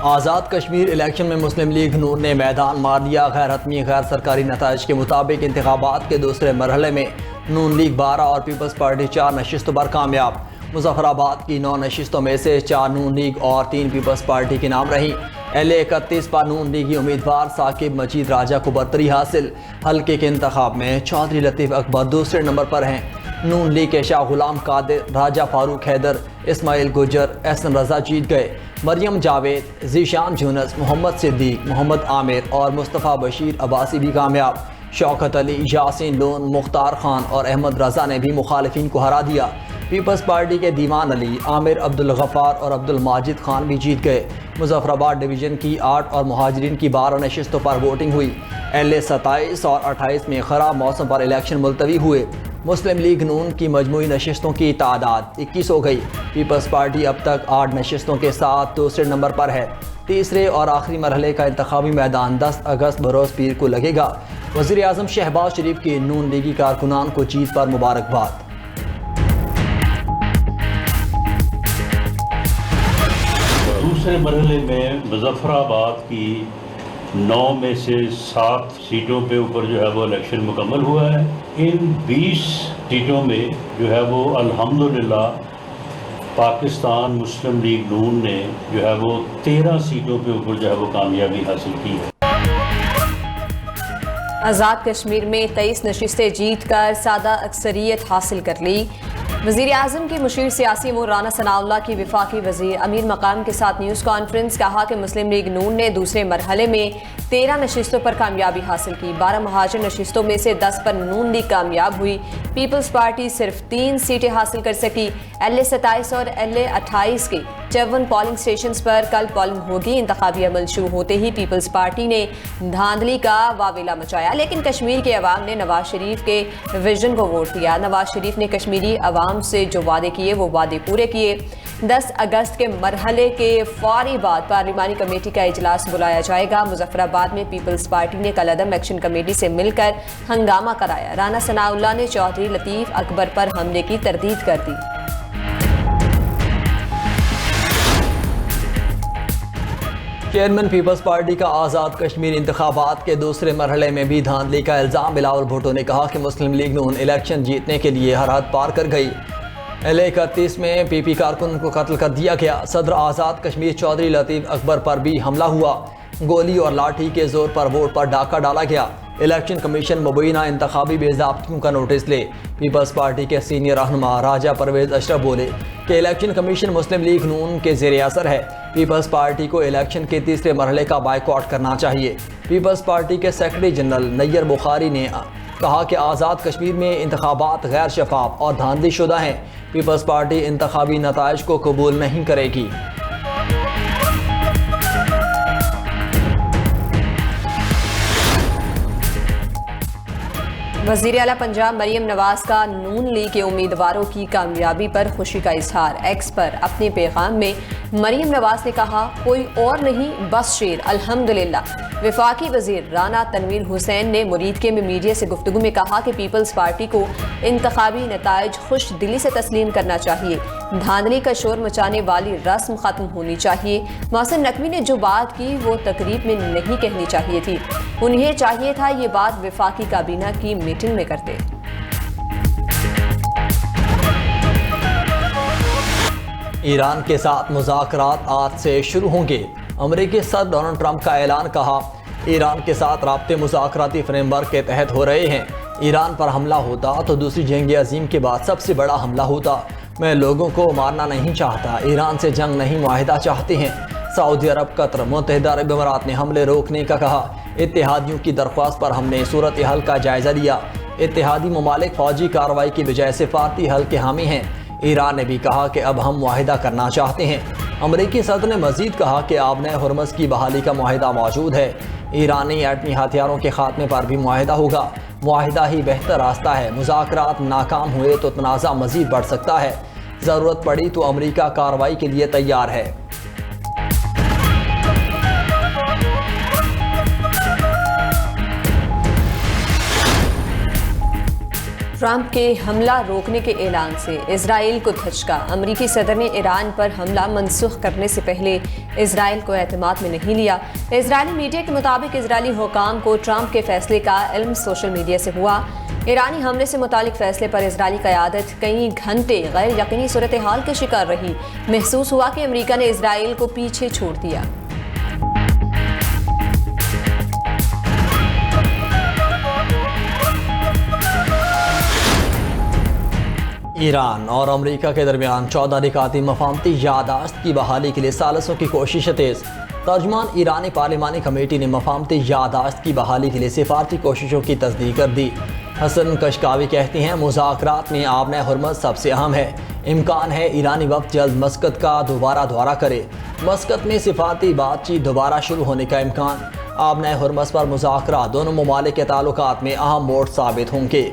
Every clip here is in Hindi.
आज़ाद कश्मीर इलेक्शन में मुस्लिम लीग नून ने मैदान मार दिया। गैर हतमी गैर सरकारी नताइज के मुताबिक इंतखाबात के दूसरे मरहले में नून लीग 12 और पीपल्स पार्टी 4 नशिस्तों पर कामयाब। मुजफ्फराबाद की 9 नशिस्तों में से 4 नून लीग और 3 पीपल्स पार्टी के नाम रहीं। LA-31 पर नून लीगी उम्मीदवार साकिब मजीद राजा को बरतरी हासिल। हल्के के इंतखाब में चौधरी लतीफ़ अकबर दूसरे नंबर पर हैं। नून लीग के शाह गुलाम कादिर, राजा फारूक हैदर, इस्माइल गुजर, एहसन रजा जीत गए। मरियम जावेद, जीशान यूनुस, मोहम्मद सिद्दीक, मोहम्मद आमिर और मुस्तफ़ा बशीर अब्बासी भी कामयाब। शौकत अली, यासीन लोन, मुख्तार खान और अहमद रजा ने भी मुखालिफिन को हरा दिया। पीपल्स पार्टी के दीवान अली, आमिर अब्दुल गफ़ार और अब्दुल माजिद खान भी जीत गए। मुजफ्फराबाद डिवीज़न की 8 और मुहाजिरीन की 12 नशिस्तों पर वोटिंग हुई। LA 27 और 28 में ख़राब मौसम पर इलेक्शन मुलतवी हुए। मुस्लिम लीग नून की मजमूई नशिस्तों की तादाद 21 हो गई। पीपल्स पार्टी अब तक 8 नशिस्तों के साथ दूसरे नंबर पर है। तीसरे और आखिरी मरहले का इंतखाबी मैदान 10 अगस्त बरोज़ पीर को लगेगा। वज़ीर आज़म शहबाज शरीफ की नून लीगी कारकुनान को जीत पर मुबारकबाद। दूसरे मरहले में मुजफ्फराबाद की 9 में से 7 सीटों पे ऊपर जो है वो इलेक्शन मुकम्मल हुआ है। इन 20 सीटों में जो है वो अल्हम्दुलिल्लाह पाकिस्तान मुस्लिम लीग नून ने जो है वो 13 सीटों पे ऊपर जो है वो कामयाबी हासिल की है। आज़ाद कश्मीर में 23 नशिस्तें जीत कर सादा अक्सरियत हासिल कर ली। वज़ीर आज़म के मुशीर सियासी अमूर राना सनाउल्लाह की वफाकी वज़ीर अमीर मकाम के साथ न्यूज़ कॉन्फ्रेंस। कहा कि मुस्लिम लीग नून ने दूसरे मरहले में 13 नशिस्तों पर कामयाबी हासिल की। 12 महाजिर नशिस्तों में से 10 पर नून लीग कामयाब हुई। पीपल्स पार्टी सिर्फ 3 सीटें हासिल कर सकी। LA 27 और LA 28 के 54 पोलिंग स्टेशन पर कल पोलिंग होगी। इंतखाबी अमल शुरू होते ही पीपल्स पार्टी ने धांधली का वावेला मचाया, लेकिन कश्मीर के अवाम ने नवाज शरीफ के विजन को वोट दिया। नवाज शरीफ ने कश्मीरी अवाम से जो वादे किए वो वादे पूरे किए। 10 अगस्त के मरहले के फौरी बाद पार्लिमानी कमेटी का इजलास बुलाया जाएगा। मुजफ्फराबाद में पीपल्स पार्टी ने कल अदम एक्शन कमेटी से मिलकर हंगामा कराया। राना सनाउल्लाह ने चौधरी लतीफ़ अकबर पर हमले की तरदीद कर दी। चेयरमैन पीपल्स पार्टी का आज़ाद कश्मीर इंतखाबात के दूसरे मरहले में भी धांधली का इल्ज़ाम। बिलावल भुट्टो ने कहा कि मुस्लिम लीग नून इलेक्शन जीतने के लिए हर हद पार कर गई। LA 31 में PP कारकुन को कत्ल कर दिया गया। सदर आज़ाद कश्मीर चौधरी लतीफ़ अकबर पर भी हमला हुआ। गोली और लाठी के जोर पर वोट पर डाका डाला गया। इलेक्शन कमीशन मुबैना इंतखाबी बेज़ाब्तियों का नोटिस ले। पीपल्स पार्टी के सीनियर रहनुमा राजा परवेज़ अशरफ बोले कि इलेक्शन कमीशन मुस्लिम लीग नून के ज़ेरे असर है। पीपल्स पार्टी को इलेक्शन के तीसरे मरहले का बाइकआउट करना चाहिए। पीपल्स पार्टी के सेक्रेटरी जनरल नैयर बुखारी ने कहा कि आज़ाद कश्मीर में इंतखाबात गैर शफाफ और धांधली शुदा हैं। पीपल्स पार्टी इंतखाबी नताइज को कबूल नहीं करेगी। वज़ीर आला पंजाब मरियम नवाज का नून लीग के उम्मीदवारों की कामयाबी पर खुशी का इजहार। एक्स पर अपने पैगाम में मरियम नवाज ने कहा, कोई और नहीं बस शेर, अल्हम्दुलिल्लाह। वफाकी वज़ीर राना तनवीर हुसैन ने मुरीदके में मीडिया से गुफ्तगू में कहा कि पीपल्स पार्टी को इंतखाबी नताइज खुश दिली से तस्लीम करना चाहिए। धांधली का शोर मचाने वाली रस्म ख़त्म होनी चाहिए। मोहसिन नकवी ने जो बात की वो तकरीब में नहीं कहनी चाहिए थी। उन्हें चाहिए था ये बात वफाकी काबीना की मीटिंग में करते। ईरान के साथ मुज़ाकरात आज से शुरू होंगे। अमेरिकी सदर डोनाल्ड ट्रंप का ऐलान। कहा, ईरान के साथ राब्ते मुज़ाकराती फ्रेमवर्क के तहत हो रहे हैं। ईरान पर हमला होता तो दूसरी जंग अज़ीम के बाद सबसे बड़ा हमला होता। मैं लोगों को मारना नहीं चाहता। ईरान से जंग नहीं, मुआहिदा चाहते हैं। सऊदी अरब, कतर, मुत्तहिदा अरब अमीरात ने हमले रोकने का कहा। इत्तेहादियों की दरख्वास्त पर हमने सूरत हाल का जायज़ा लिया। इत्तेहादी ममालिक फौजी कार्रवाई की बजाय सिफारती हल के हामी हैं। ईरान ने भी कहा कि अब हम मुआहिदा करना चाहते हैं। अमरीकी सदर ने मजीद कहा कि आबने हुर्मुज़ की बहाली का मुआहिदा मौजूद है। ईरानी एटमी हथियारों के खात्मे पर भी मुआहिदा होगा। मुआहिदा ही बेहतर रास्ता है। मुज़ाकरात नाकाम हुए तो तनाज़ा मजीद बढ़ सकता है। ज़रूरत पड़ी तो अमरीका कार्रवाई के लिए तैयार है। ट्रंप के हमला रोकने के ऐलान से इजराइल को धचका। अमरीकी सदर ने ईरान पर हमला मनसूख करने से पहले इजराइल को एतमाद में नहीं लिया। इजरायली मीडिया के मुताबिक इजरायली हुकाम को ट्रंप के फैसले का इल्म सोशल मीडिया से हुआ। ईरानी हमले से मुतालिक फैसले पर इजरायली क़यादत कई घंटे गैर यकीनी सूरत हाल के शिकार रही। महसूस हुआ कि अमरीका ने इजराइल को पीछे छोड़ दिया। ईरान और अमेरिका के दरमियान 14 निकाती मफाहमती यादाश्त की बहाली के लिए सालसों की कोशिशें तेज़। तर्जमान ईरानी पार्लिमानी कमेटी ने मफाहमती यादाश्त की बहाली के लिए सिफारती कोशिशों की तस्दीक कर दी। हसन कशकावी कहती हैं मुज़ाकरात में आबना हुर्मत सबसे अहम है। इम्कान है ईरानी वक्त जल्द मस्कत का दोबारा दौरा करे। मस्कत में सिफारती बातचीत दोबारा शुरू होने का इम्कान। आबना हुर्मत पर मुज़ाकरात दोनों ममालिक के ताल्लुकात में अहम मोड़ साबित होंगे।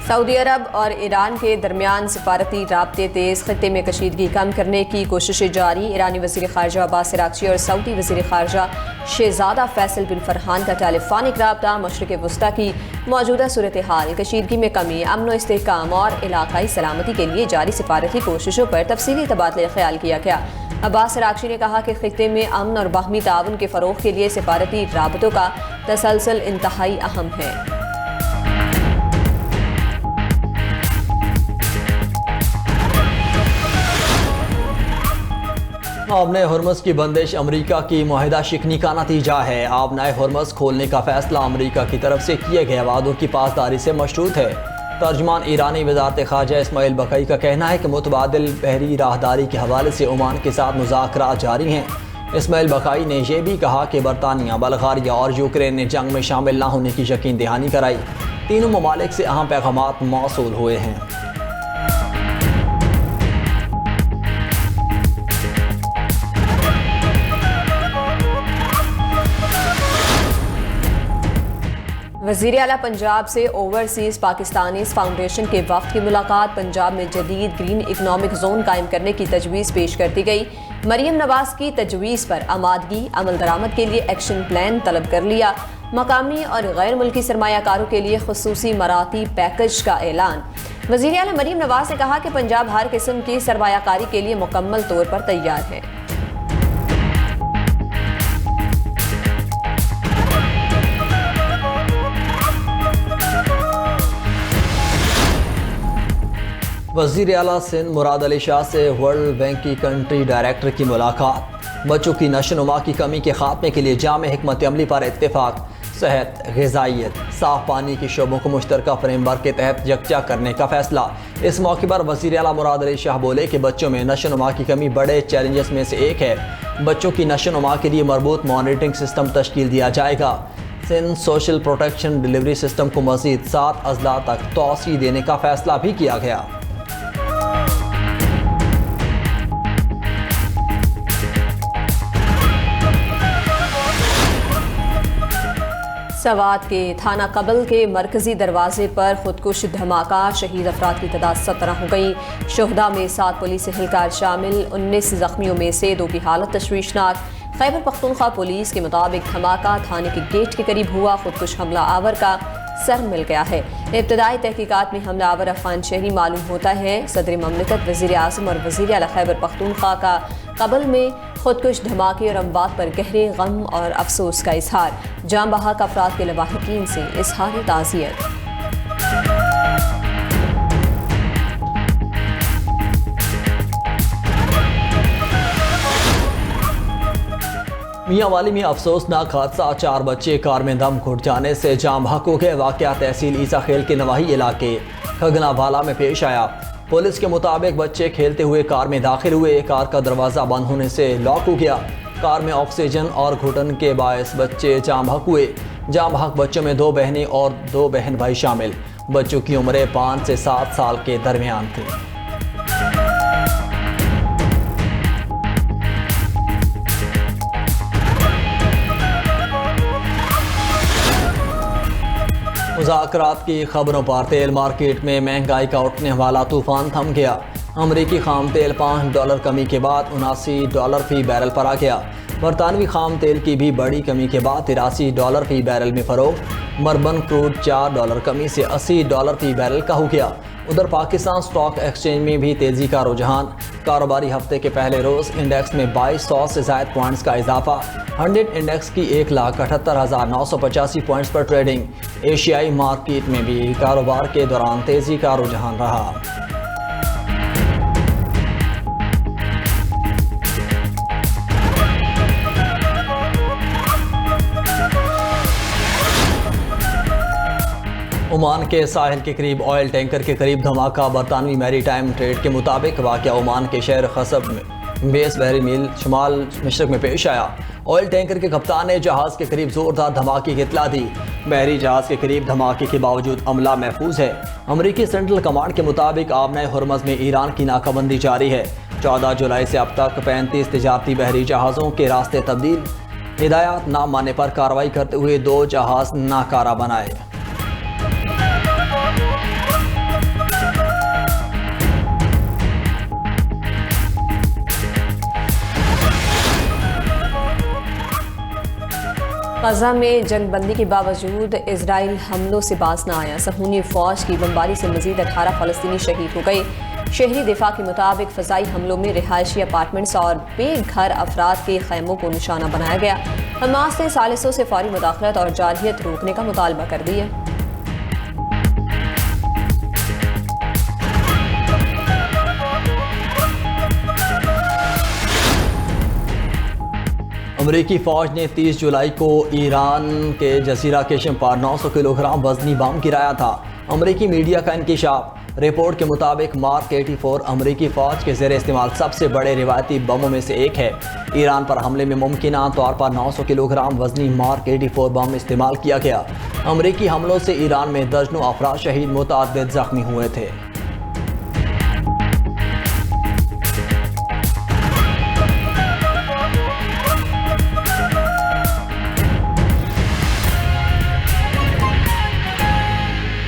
सऊदी अरब और ईरान के दरमियान सिफारती राब्ते तेज़। खित्ते में कशीदगी कम करने की कोशिशें जारी। ईरानी वज़ीर ख़ारजा अब्बास अराग़ची और सऊदी वज़ीर ख़ारजा शहज़ादा फैसल बिन फरहान का टेलीफोनिक राब्ता मशरिक़ वस्ता की मौजूदा सूरत हाल, कशीदगी में कमी, अमन व इस्तेहकाम और इलाक़ाई सलामती के लिए जारी सिफारती कोशिशों पर तफसीली तबादला ख्याल किया गया। अब्बास अराग़ची ने कहा कि खित्ते में अमन और बाहमी ताउन के फ़रोग़ के लिए सिफारती राबतों का तसलसल इंतहाई अहम है। आबना हुर्मस की बंदिश अमरीका की मुआहिदा शिकनी का नतीजा है। आबना हुर्मस खोलने का फैसला अमरीका की तरफ से किए गए वादों की पासदारी से मशरूत है। तर्जमान ईरानी वज़ारत ख़ारजा इस्माइल बक़ई का कहना है कि मुतबादिल बहरी राहदारी के हवाले से ओमान के साथ मुज़ाकरात जारी हैं। इस्माइल बक़ई ने यह भी कहा कि बरतानिया, बल्गारिया और यूक्रेन ने जंग में शामिल न होने की यकीन दहानी कराई। तीनों ममालिक से अहम पैगामात मौसूल हुए हैं। वज़ीर आला पंजाब से ओवरसीज़ पाकिस्तानीज़ फाउंडेशन के वफ़द की मुलाकात। पंजाब में जदीद ग्रीन इकनॉमिक जोन कायम करने की तजवीज़ पेश करती गई। मरीम नवाज़ की तजवीज़ पर आमादगी अमल दरामद के लिए एक्शन प्लान तलब कर लिया। मकामी और गैर मुल्की सरमायाकारों के लिए खुसूसी मराती पैकेज का ऐलान। वज़ीर आला मरीम नवाज़ ने कहा कि पंजाब हर किस्म की सरमायाकारी के लिए मुकम्मल तौर पर तैयार है। वज़ीर आला सिंध मुराद अली शाह से वर्ल्ड बैंक की कंट्री डायरेक्टर की मुलाकात। बच्चों की नशोनुमा की कमी के खात्मे के लिए जामे हिकमत अमली पर इत्तेफाक। सेहत, ग़िज़ाइयत, साफ़ पानी के शोबों को मुश्तरका फ्रेमवर्क के तहत यकजा करने का फैसला। इस मौके पर वज़ीर आला मुराद अली शाह बोले कि बच्चों में नशोनुमा की कमी बड़े चैलेंजेस में से एक है। बच्चों की नशोनुमा के लिए मरबूत मॉनिटरिंग सिस्टम तश्कील दिया जाएगा। Sindh social protection delivery system को मज़ीद 7 अजला तक तोसी देने का फैसला भी किया गया। सवात के थाना कबल के मरकजी दरवाजे पर खुदकुश धमाका। शहीद अफराद की तादाद 17 हो गई। शोहदा में 7 पुलिस एहलकार शामिल। 19 जख्मियों में से 2 की हालत तशवीशनाक। खैबर पख्तूनख्वा पुलिस के मुताबिक धमाका थाने के गेट के करीब हुआ। खुदकुश हमला आवर का सर मिल गया है। इब्तदाई तहकीकात में हमला आवर अफगान शहरी मालूम होता है। सदर ममलिकत, वज़ीर आज़म और वज़ीर आला खैबर पख्तूनख्वा का कबल में खुदकुश धमाके और अमवात पर गहरे गम और अफसोस का इजहार। जाम बहक अफराद के लवाहिकीन से इजहार ताज़ियत। मियाँ वाली में अफसोसनाक हादसा। 4 बच्चे कार में दम घुट जाने से जाम बहक हो गए। वाक़या तहसील ईसा खेल के नवाही इलाके खगनावाला में पेश आया। पुलिस के मुताबिक बच्चे खेलते हुए कार में दाखिल हुए। कार का दरवाज़ा बंद होने से लॉक हो गया। कार में ऑक्सीजन और घुटन के बायस बच्चे जाम बहक हुए। जाम बहक बच्चों में 2 बहनें और 2 बहन भाई शामिल। बच्चों की उम्रें 5 से 7 साल के दरमियान थी। मुज़ाकरात की खबरों पर तेल मार्केट में महंगाई का उठने वाला तूफान थम गया। अमरीकी खाम तेल $5 कमी के बाद $79 फ़ी बैरल पर आ गया। बरतानवी खाम तेल की भी बड़ी कमी के बाद $83 फ़ी बैरल में फ़रोख्त। मरबन क्रूड $4 कमी से $80 फ़ी बैरल का हो गया। उधर पाकिस्तान स्टॉक एक्सचेंज में भी तेज़ी का रुझान। कारोबारी हफ्ते के पहले रोज़ इंडेक्स में 2200 से ज़ायद पॉइंट्स का इजाफा। 100 इंडेक्स की 1,78,985 पॉइंट्स पर ट्रेडिंग। एशियाई मार्केट में भी कारोबार के दौरान तेज़ी का रुझान रहा। ओमान के साहिल के करीब ऑयल टैंकर के करीब धमाका। बरतानवी मैरी टाइम ट्रेड के मुताबिक वाक़या ओमान के शहर खसब में बेस बहरी मील शुमाल मशरक में पेश आया। ऑयल टैंकर के कप्तान ने जहाज़ के करीब ज़ोरदार धमाके की इत्तला दी। बहरी जहाज़ के करीब धमाके के बावजूद अमला महफूज है। अमरीकी सेंट्रल कमांड के मुताबिक आबना हुर्मुज़ में ईरान की नाकाबंदी जारी है। 14 जुलाई से अब तक 35 तिजारती बहरी जहाज़ों के रास्ते तब्दील। हिदायत ना मानने पर कार्रवाई करते हुए 2 जहाज़ नाकारा बनाए। गजा में जंगबंदी के बावजूद इजराइल हमलों से बाज न आया। सहूनी फौज की बमबारी से मजीद 18 फ़लस्तीनी शहीद हो गए। शहरी दिफा के मुताबिक फ़ज़ाई हमलों में रिहायशी अपार्टमेंट्स और बेघर अफराद के खैमों को निशाना बनाया गया। हमास ने सालिसों से फौरी मुदाखलत और जारहियत रोकने का मुतालबा कर दिया। अमरीकी फ़ौज ने 30 जुलाई को ईरान के जजीरा केशम पर 900 किलोग्राम वजनी बम गिराया था। अमरीकी मीडिया का इंकिशाफ। रिपोर्ट के मुताबिक मार्क 84 अमरीकी फ़ौज के ज़ेरे इस्तेमाल सबसे बड़े रिवायती बमों में से एक है। ईरान पर हमले में मुमकिन तौर पर 900 किलोग्राम वजनी मार्क 84 बम इस्तेमाल किया गया। अमरीकी हमलों से ईरान में दर्जनों अफराद शहीद, मुतअद्दिद ज़ख्मी हुए थे।